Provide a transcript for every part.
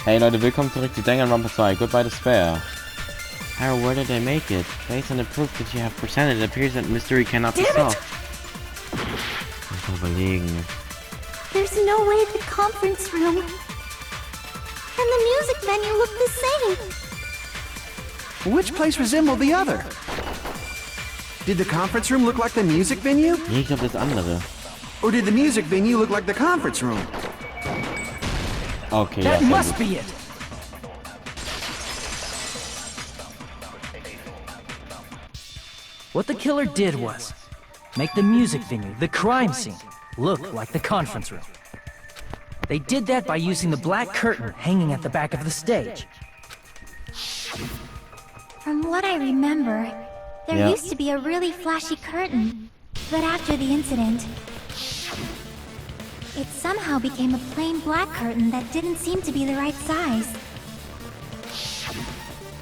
Hey Leute, willkommen zurück zu Danganronpa 2, Goodbye Despair. How, where did they make it? Based on the proof that you have presented, it appears that mystery cannot be solved. Ich muss überlegen. There's no way the conference room and the music venue look the same. Which place resembled the other? Did the conference room look like the music venue? Nee, ich glaube das andere. Or did the music venue look like the conference room? Okay, that ja, must be it. What the killer did was make the music venue, the crime scene, look like the conference room. They did that by using the black curtain hanging at the back of the stage. From what I remember, there used to be a really flashy curtain, but after the incident, it somehow became a plain black curtain that didn't seem to be the right size.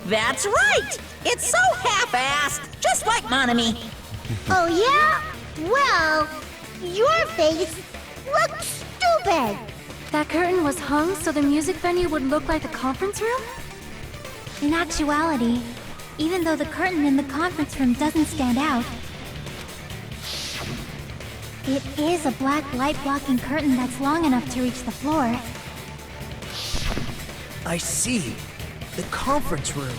That's right! It's so half-assed, just like Monami. Oh yeah? Well, your face looks stupid! That curtain was hung so the music venue would look like the conference room? In actuality, even though the curtain in the conference room doesn't stand out, it is a black light-blocking curtain that's long enough to reach the floor. I see. The conference room.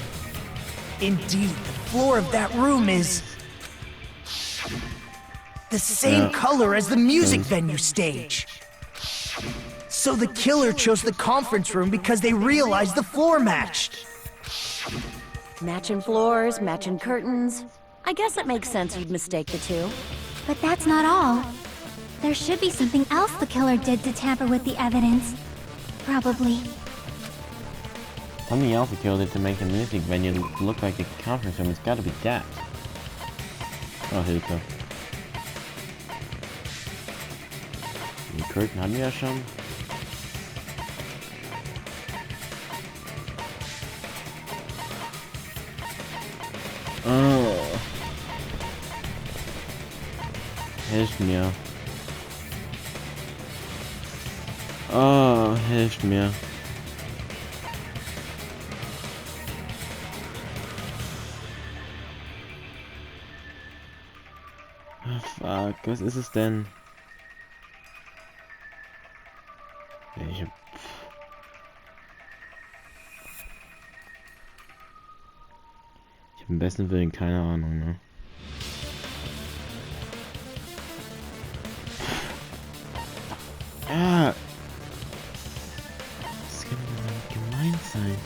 Indeed, the floor of that room is the same color as the music venue stage. So the killer chose the conference room because they realized the floor matched. Matching floors, matching curtains. I guess it makes sense you'd mistake the two. But that's not all. There should be something else the killer did to tamper with the evidence. Probably. Something else killed it to make the music venue look like the conference room. It's gotta be that. Oh, Hilfe. Die Curtain hatten wir ja schon. Oh. Hilft mir. Oh, hilft mir. Oh, fuck, was ist es denn? Ich hab im besten Willen keine Ahnung, ne? Ja. Das kann doch nicht gemeint sein.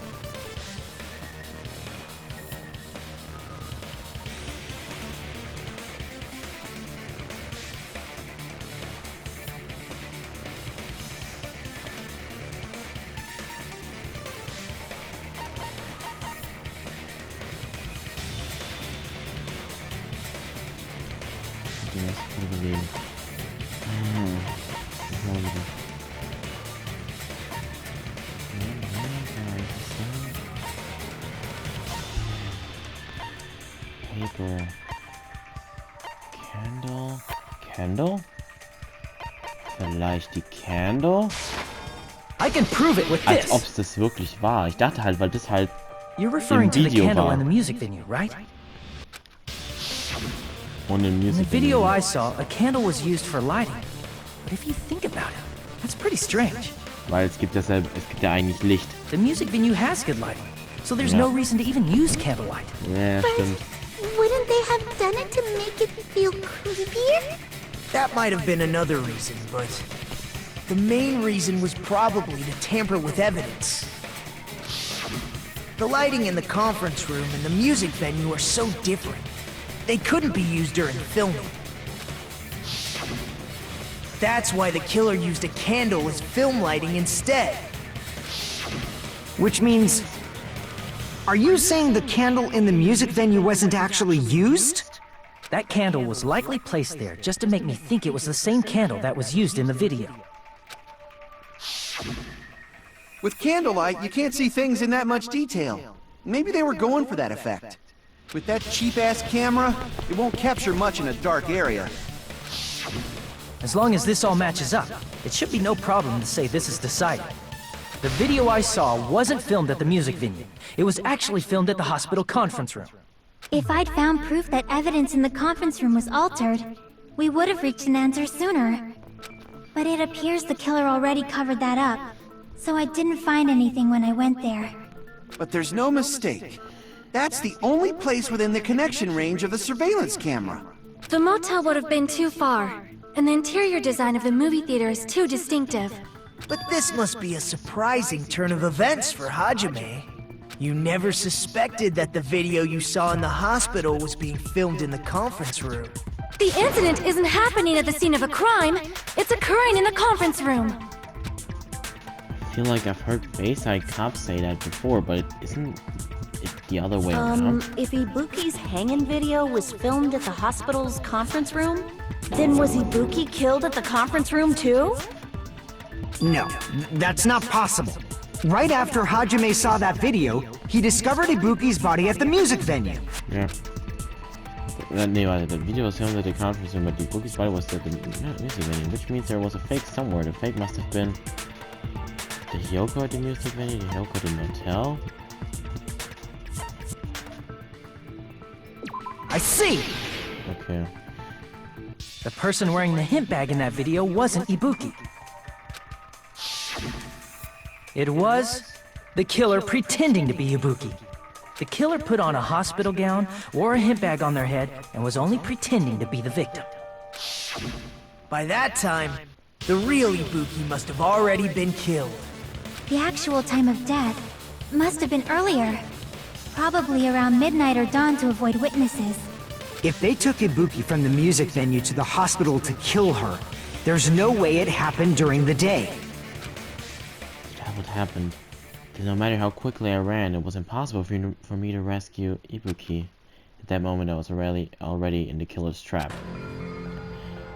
Überlegen. Paper. Candle. Candle? Vielleicht die Candle? I can prove it with Als this. ob es das wirklich war. Ich dachte halt, weil das halt You're referring to the Video candle war. in the music venue, right? ohne In the Music. video I saw, a candle was used for lighting. But if you think about it, that's pretty strange. Weil es gibt ja eigentlich Licht. The music venue has good lighting, so there's no reason to even use candlelight. Ja, stimmt. Wouldn't they have done it to make it feel creepier? That might have been another reason, but the main reason was probably to tamper with evidence. The lighting in the conference room and the music venue are so different. They couldn't be used during filming. That's why the killer used a candle as film lighting instead. Which means... Are you saying the candle in the music venue wasn't actually used? That candle was likely placed there just to make me think it was the same candle that was used in the video. With candlelight, you can't see things in that much detail. Maybe they were going for that effect. With that cheap-ass camera, it won't capture much in a dark area. As long as this all matches up, it should be no problem to say this is decided. The video I saw wasn't filmed at the music venue. It was actually filmed at the hospital conference room. If I'd found proof that evidence in the conference room was altered, we would have reached an answer sooner. But it appears the killer already covered that up, so I didn't find anything when I went there. But there's no mistake. That's the only place within the connection range of the surveillance camera. The motel would have been too far, and the interior design of the movie theater is too distinctive. But this must be a surprising turn of events for Hajime. You never suspected that the video you saw in the hospital was being filmed in the conference room. The incident isn't happening at the scene of a crime, it's occurring in the conference room. I feel like I've heard Bayside cops say that before, but isn't it the other way around? If Ibuki's hanging video was filmed at the hospital's conference room, then was Ibuki killed at the conference room too? No, that's not possible. Right after Hajime saw that video, he discovered Ibuki's body at the music venue. Yeah. The video was filmed at the conference room, but Ibuki's body was at the music venue, which means there was a fake somewhere. The fake must have been the Hyoko at the music venue, the Hyoko at the motel. I see! Okay. The person wearing the hint bag in that video wasn't Ibuki. It was the killer pretending to be Ibuki. The killer put on a hospital gown, wore a hint bag on their head, and was only pretending to be the victim. By that time, the real Ibuki must have already been killed. The actual time of death must have been earlier. Probably around midnight or dawn to avoid witnesses. If they took Ibuki from the music venue to the hospital to kill her, there's no way it happened during the day. That would happen. No matter how quickly I ran, it was impossible for me to rescue Ibuki. At that moment, I was already in the killer's trap.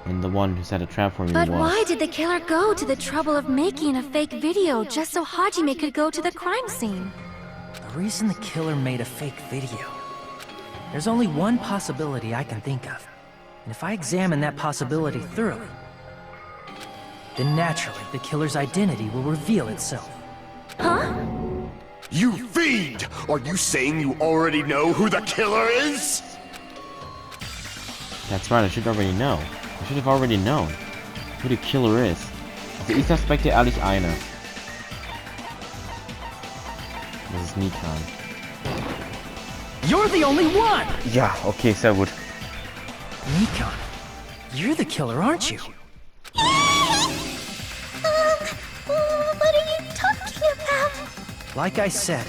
And the one who set a trap for me was... But why did the killer go to the trouble of making a fake video just so Hajime could go to the crime scene? The reason the killer made a fake video... There's only one possibility I can think of. And if I examine that possibility thoroughly, then naturally the killer's identity will reveal itself. Huh? You fiend! Are you saying you already know who the killer is? That's right, I should already know. I should have already known who the killer is. Also, ich suspekte ehrlich einer. Das ist Nikan. You're the only one! Ja, okay, sehr gut. Nikan, you're the killer, aren't you? What are you talking about? Like I said,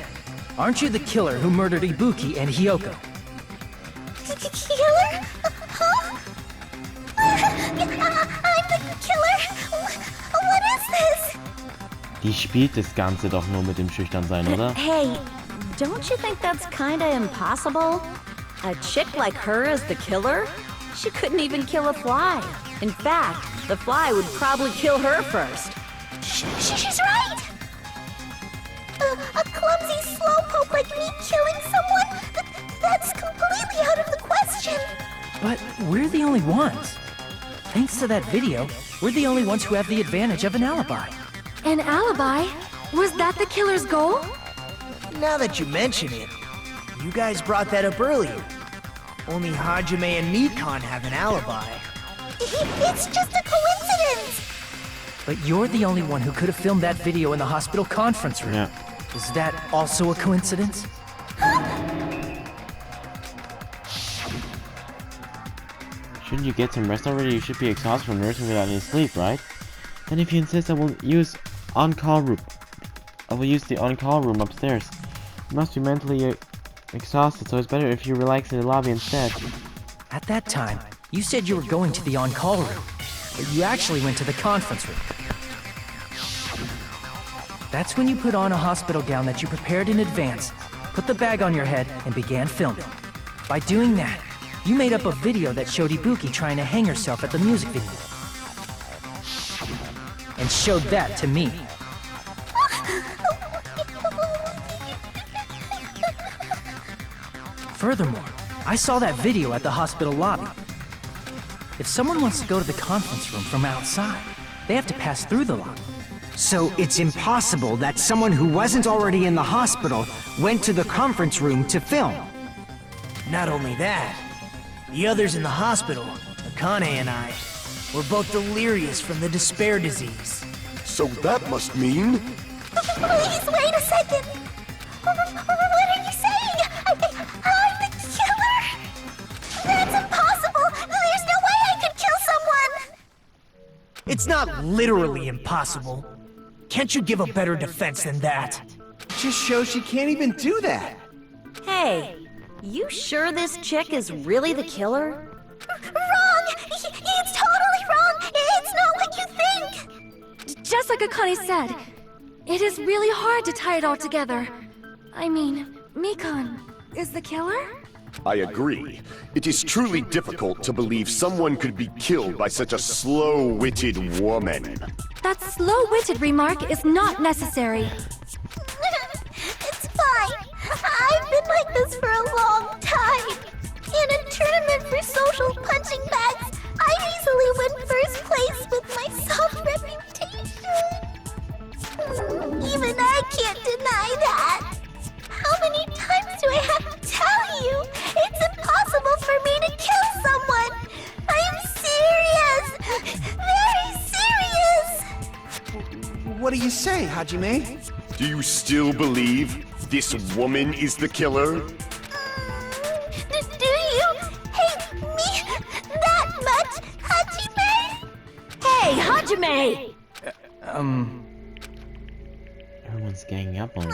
aren't you the killer who murdered Ibuki and Hyoko? Killer? Huh? I'm the killer? What is this? Die spielt das Ganze doch nur mit dem Schüchternsein, oder? Hey, don't you think that's kinda impossible? A chick like her as the killer? She couldn't even kill a fly. In fact, the fly would probably kill her first. She's right! A clumsy slowpoke like me killing someone? That's completely out of the question! But we're the only ones. Thanks to that video, we're the only ones who have the advantage of an alibi. An alibi? Was that the killer's goal? Now that you mention it, you guys brought that up earlier. Only Hajime and Nikan have an alibi. It's just a coincidence! But you're the only one who could have filmed that video in the hospital conference room. Yeah. Is that also a coincidence? Shouldn't you get some rest already? You should be exhausted from nursing without any sleep, right? And if you insist, I will use the on-call room upstairs. You must be mentally exhausted, so it's better if you relax in the lobby instead. At that time, you said you were going to the on-call room, but you actually went to the conference room. That's when you put on a hospital gown that you prepared in advance, put the bag on your head, and began filming. By doing that, you made up a video that showed Ibuki trying to hang herself at the music venue. And showed that to me. Furthermore, I saw that video at the hospital lobby. If someone wants to go to the conference room from outside, they have to pass through the lobby. So it's impossible that someone who wasn't already in the hospital went to the conference room to film. Not only that, the others in the hospital, Akane and I, were both delirious from the despair disease. So that must mean... Please wait a second. What are you saying? I'm the killer? That's impossible. There's no way I could kill someone. It's not literally impossible. Can't you give a better defense than that? Just shows she can't even do that. Hey, you sure this chick is really the killer? Wrong! It's totally wrong! It's not what you think! Just like Akane said, it is really hard to tie it all together. I mean, Mikan is the killer? I agree. It is truly difficult to believe someone could be killed by such a slow-witted woman. That slow-witted remark is not necessary. It's fine. I've been like this for a long time. In a tournament for social punching bags, I easily win first place with my soft reputation. Even I can't deny that. How many times do I have to tell you? It's impossible for me to kill someone. I am serious. Very serious. What do you say, Hajime? Do you still believe this woman is the killer? Do you hate me that much, Hajime? Hey, Hajime! Everyone's ganging up on me.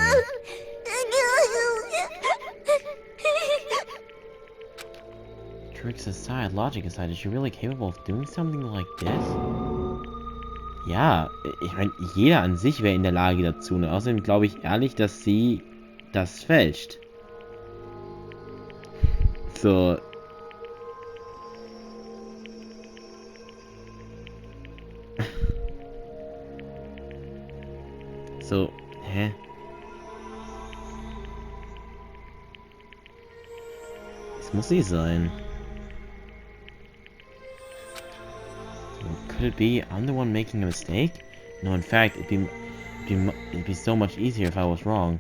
Tricks aside, logic aside, is she really capable of doing something like this? Ja, ich meine, jeder an sich wäre in der Lage dazu. Und außerdem glaube ich ehrlich, dass sie das fälscht. So. So, hä? Das muss sie sein. Could it be I'm the one making a mistake? No, in fact, it'd be so much easier if I was wrong.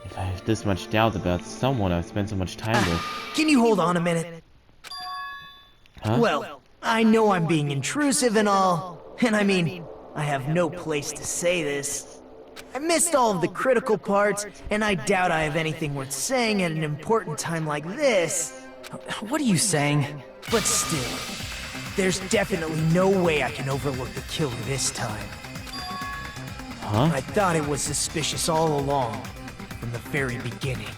If I have this much doubt about someone I've spent so much time with. Can you hold on a minute? Huh? Well, I know I'm being intrusive and all, and I mean, I have no place to say this. I missed all of the critical parts, and I doubt I have anything worth saying at an important time like this. What are you saying? But still, there's definitely no way I can overlook the killer this time. Huh? I thought it was suspicious all along, from the very beginning.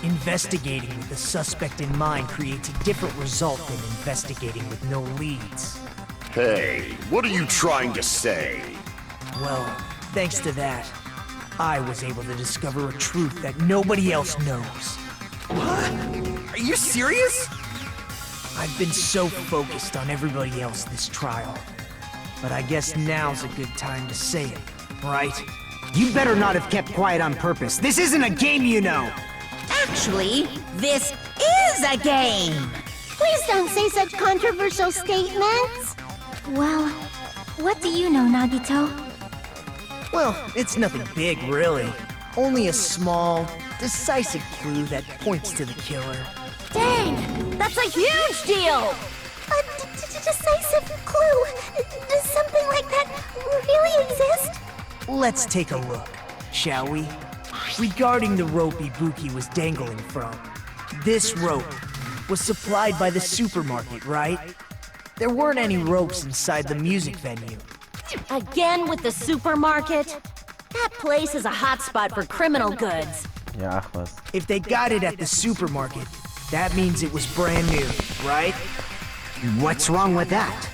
Investigating with the suspect in mind creates a different result than investigating with no leads. Hey, what are you trying to say? Well, thanks to that, I was able to discover a truth that nobody else knows. What? Are you serious? I've been so focused on everybody else this trial. But I guess now's a good time to say it, right? You better not have kept quiet on purpose. This isn't a game, you know! Actually, this is a game! Please don't say such controversial statements. Well, what do you know, Nagito? Well, it's nothing big, really. Only a small, decisive clue that points to the killer. Dang! That's a huge deal! A decisive clue. Does something like that really exist? Let's take a look, shall we? Regarding the rope Ibuki was dangling from, this rope was supplied by the supermarket, right? There weren't any ropes inside the music venue. Again with the supermarket? That place is a hotspot for criminal goods. Ja, ach was. If they got it at the supermarket, that means it was brand new, right? What's wrong with that?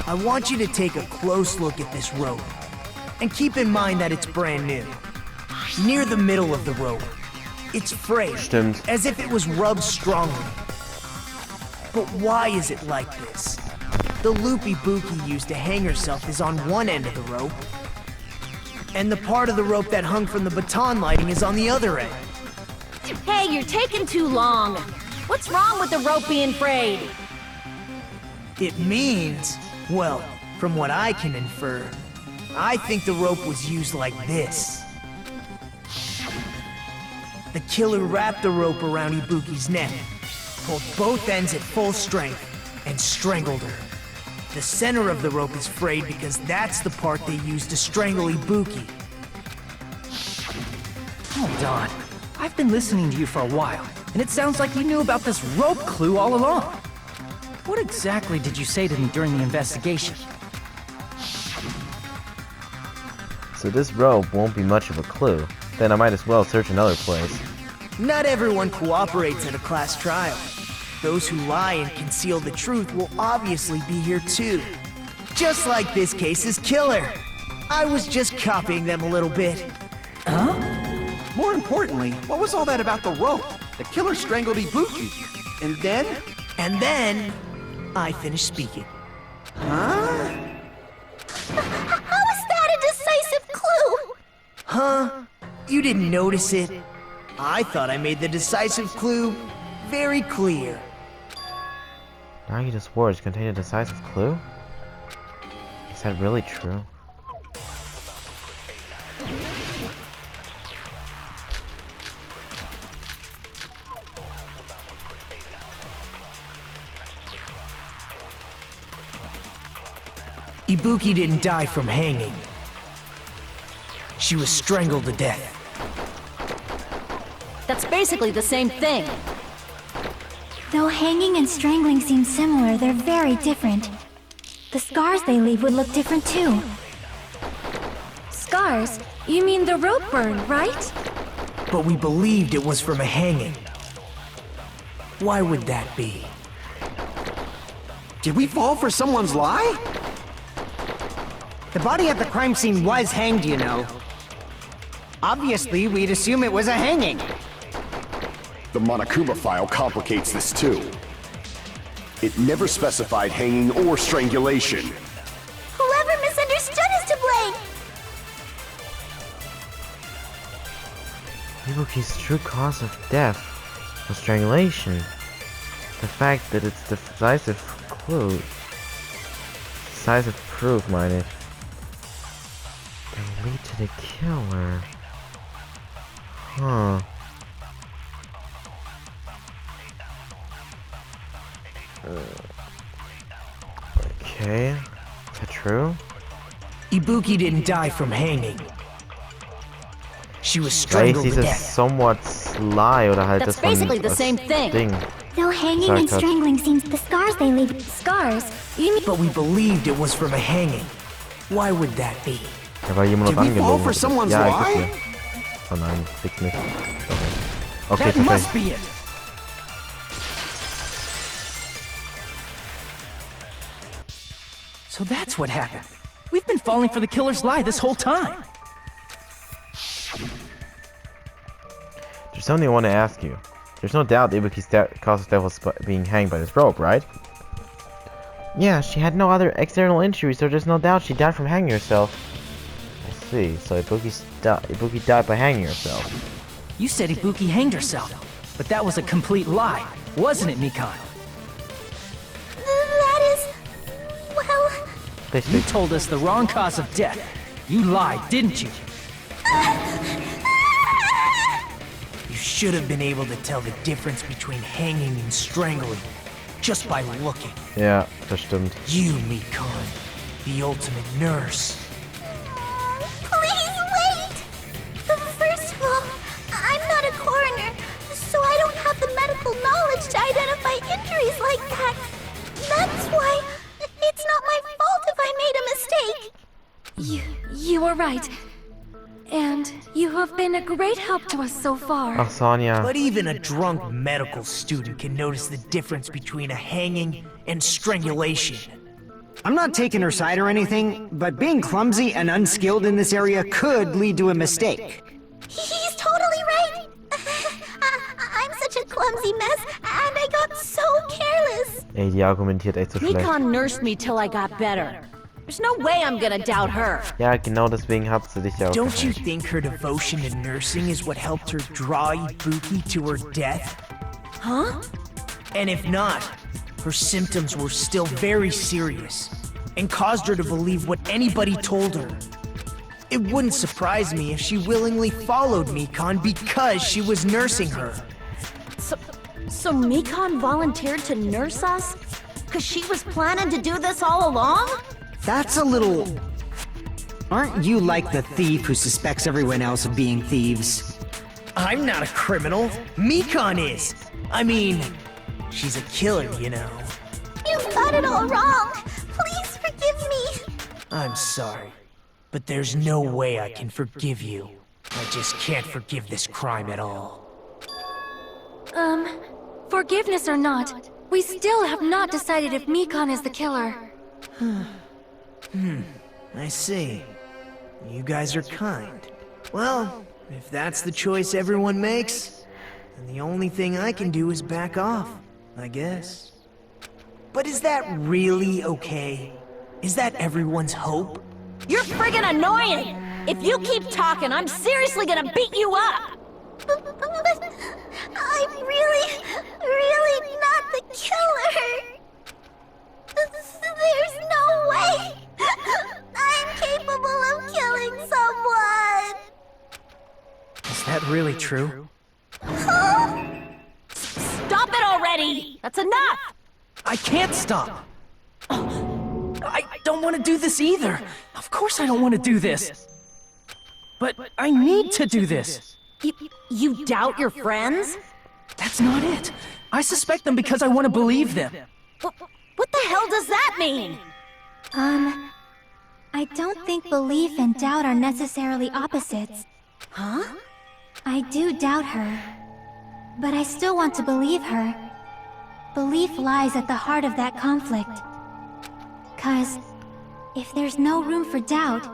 I want you to take a close look at this rope. And keep in mind that it's brand new. Near the middle of the rope, it's frayed, Stimmt. as if it was rubbed strongly. But why is it like this? The loop Ibuki used to hang herself is on one end of the rope, and the part of the rope that hung from the baton lighting is on the other end. Hey, you're taking too long. What's wrong with the rope being frayed? It means, well, from what I can infer, I think the rope was used like this. The killer wrapped the rope around Ibuki's neck, pulled both ends at full strength, and strangled her. The center of the rope is frayed because that's the part they used to strangle Ibuki. Hold on. I've been listening to you for a while, and it sounds like you knew about this rope clue all along. What exactly did you say to me during the investigation? So this rope won't be much of a clue. Then I might as well search another place. Not everyone cooperates at a class trial. Those who lie and conceal the truth will obviously be here too. Just like this case's killer. I was just copying them a little bit. Huh? More importantly, what was all that about the rope? The killer strangled Ibuki. And then? And then, I finished speaking. Huh? How is that a decisive clue? Huh? You didn't notice it? I thought I made the decisive clue very clear. Nagita's words contain a decisive clue? Is that really true? Ibuki didn't die from hanging. She was strangled to death. That's basically the same thing. Though hanging and strangling seem similar, they're very different. The scars they leave would look different too. Scars? You mean the rope burn, right? But we believed it was from a hanging. Why would that be? Did we fall for someone's lie? The body at the crime scene was hanged, you know. Obviously, we'd assume it was a hanging. The Monokuma file complicates this too. It never specified hanging or strangulation. Whoever misunderstood is to blame! Ibuki's true cause of death was strangulation. The fact that it's decisive clue, decisive proof, mind it, can lead to the killer. Huh. Okay, is that true? Ibuki didn't die from hanging. She was Weil strangled to dieses death. somewhat lie oder halt That's das von basically the das same thing. Ding. Though hanging and strangling seems the scars they leave. Scars? You mean... But we believed it was from a hanging. Why would that be? Da war jemand noch Did we fall angelogen. for someone's Ja, ich lie? hier. Oh nein, fix nicht. Okay, That must perfekt. be it. So that's what happened. We've been falling for the killer's lie this whole time. There's something I want to ask you. There's no doubt Ibuki's cause of death was being hanged by this rope, right? Yeah, she had no other external injuries, so there's no doubt she died from hanging herself. I see, so Ibuki died by hanging herself. You said Ibuki hanged herself, but that was a complete lie, wasn't it, Mikan? That is... well... You told us the wrong cause of death. You lied, didn't you? You should have been able to tell the difference between hanging and strangling just by looking. Ja, das stimmt. You, Mikan, the ultimate nurse. Please wait! First of all, I'm not a coroner, so I don't have the medical knowledge to identify injuries like that. That's why it's not my fault if I made a mistake. You were right. And you have been a great help to us so far. Ach, Sonja. But even a drunk medical student can notice the difference between a hanging and strangulation. I'm not taking her side or anything, but being clumsy and unskilled in this area could lead to a mistake. He's totally right. I'm such a clumsy mess, and I got so careless. Ey, die argumentiert echt so schlecht. Mikan nursed me till I got better. There's no way I'm gonna doubt her. Ja, genau deswegen hat sie dich ja auch Don't you gefragt. think her devotion to nursing is what helped her draw Ibuki to her death? Huh? And if not, her symptoms were still very serious and caused her to believe what anybody told her. It wouldn't surprise me if she willingly followed Mikan because she was nursing her. So Mikan volunteered to nurse us? Because she was planning to do this all along? That's a little... Aren't you like the thief who suspects everyone else of being thieves? I'm not a criminal. Mikan is. I mean, she's a killer, you know. You've got it all wrong. Please forgive me. I'm sorry, but there's no way I can forgive you. I just can't forgive this crime at all. Forgiveness or not, we still have not decided if Mikan is the killer. I see. You guys are kind. Well, if that's the choice everyone makes, then the only thing I can do is back off, I guess. But is that really okay? Is that everyone's hope? You're friggin' annoying! If you keep talking, I'm seriously gonna beat you up! But I'm really not the killer. There's no way I'm capable of killing someone. Is that really true? Stop it already! That's enough! I can't stop! I don't want to do this either! Of course I don't want to do this! But I need to do this! You doubt your friends? That's not it! I suspect them because I want to believe them! What the hell does that mean? I don't think belief and doubt are necessarily opposites. Huh? I do doubt her, but I still want to believe her. Belief lies at the heart of that conflict. 'Cause if there's no room for doubt,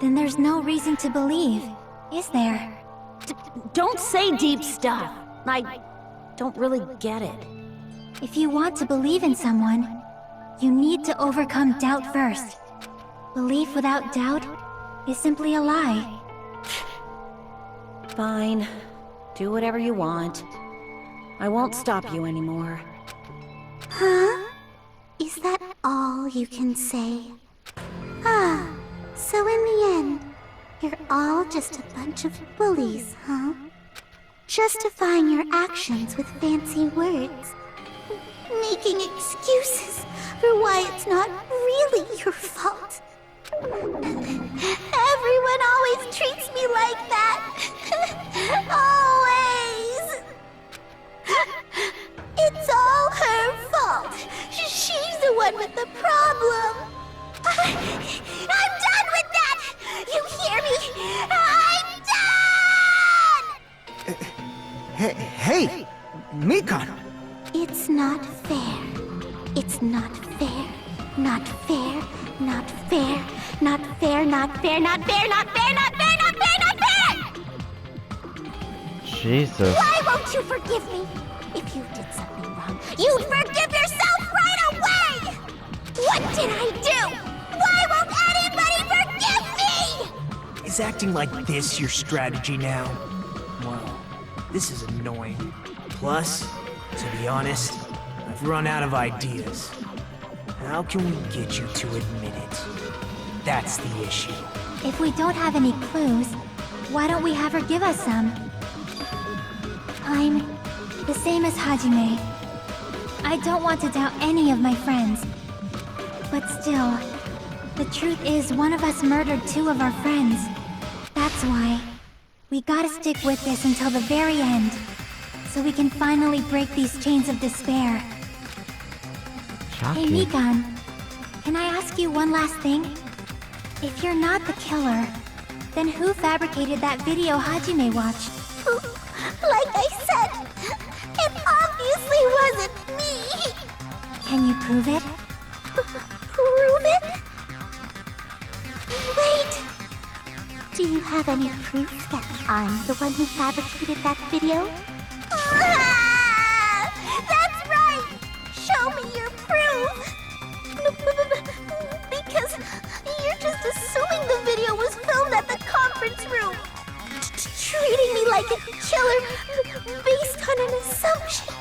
then there's no reason to believe, is there? Don't say deep stuff. I don't really get it. If you want to believe in someone, you need to overcome doubt first. Belief without doubt is simply a lie. Fine. Do whatever you want. I won't stop you anymore. Huh? Is that all you can say? Ah, so in the end, you're all just a bunch of bullies, huh? Justifying your actions with fancy words. Making excuses for why it's not really your fault. Everyone always treats me like that. Always. It's all her fault. She's the one with the problem. I'm done with that! You hear me? I'm done! Hey! Mikan! It's not fair. It's not fair. Not fair. Not fair. Not fair. Not fair. Not fair. Not fair. Not fair. Not fair. Not fair! Jesus. Why won't you forgive me? If you did something wrong, you'd forgive yourself right away! What did I do? Why won't anybody forgive me? Is acting like this your strategy now? Well, this is annoying. Plus, to be honest, I've run out of ideas. How can we get you to admit it? That's the issue. If we don't have any clues, why don't we have her give us some? I'm the same as Hajime. I don't want to doubt any of my friends. But still, the truth is one of us murdered two of our friends. That's why we gotta stick with this until the very end, so we can finally break these chains of despair. Shocking. Hey, Mikan, can I ask you one last thing? If you're not the killer, then who fabricated that video Hajime watched? Like I said, it obviously wasn't me! Can you prove it? Prove it? Wait! Do you have any proof that I'm the one who fabricated that video? Ah! That's right! Show me your proof! Because you're just assuming the video was filmed at the conference room. Treating me like a killer based on an assumption.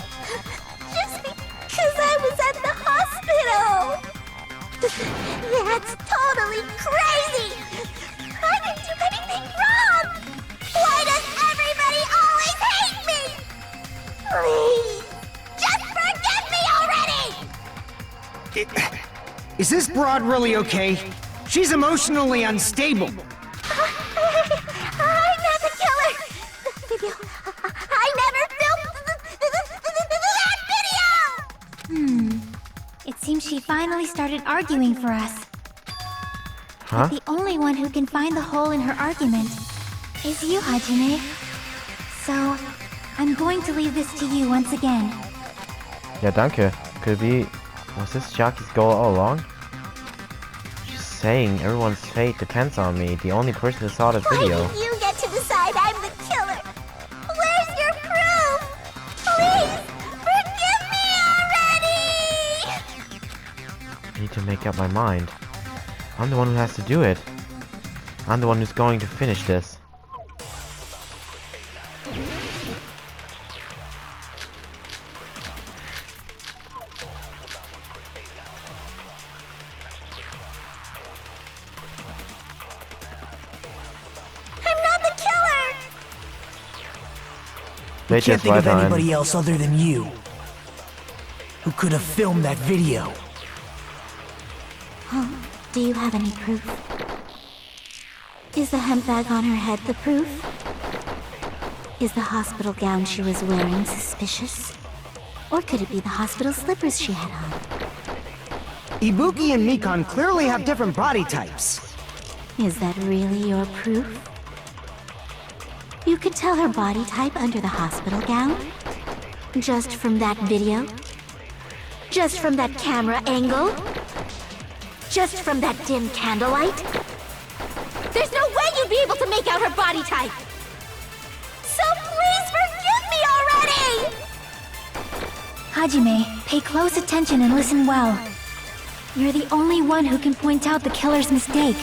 Just because I was at the hospital. That's totally crazy! I can anything wrong? Why does everybody always hate me? Please, just forgive me already! Is this broad really okay? She's emotionally unstable. I'm not the killer! The video, I never filmed that video! It seems she finally started arguing for us. Huh? But the only one who can find the hole in her argument is you, Hajime. So, I'm going to leave this to you once again. Ja, danke. Could be... Was this Chiaki's goal all along? She's saying everyone's fate depends on me, the only person who saw the video. Why did you get to decide I'm the killer? Where's your proof? Please, forgive me already! I need to make up my mind. I'm the one who has to do it. I'm the one who's going to finish this. I'm not the killer! I can't think of anybody else other than you who could have filmed that video. Do you have any proof? Is the hemp bag on her head the proof? Is the hospital gown she was wearing suspicious? Or could it be the hospital slippers she had on? Ibuki and Mikan clearly have different body types. Is that really your proof? You could tell her body type under the hospital gown? Just from that video? Just from that camera angle? Just from that dim candlelight? There's no way you'd be able to make out her body type! So please forgive me already! Hajime, pay close attention and listen well. You're the only one who can point out the killer's mistake.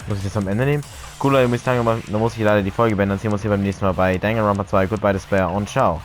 Muss ich das am Ende nehmen? Cool, Leute, muss ich sagen, aber da muss ich leider die Folge beenden. Dann sehen wir uns hier beim nächsten Mal bei Danganronpa 2. Goodbye, Despair und ciao.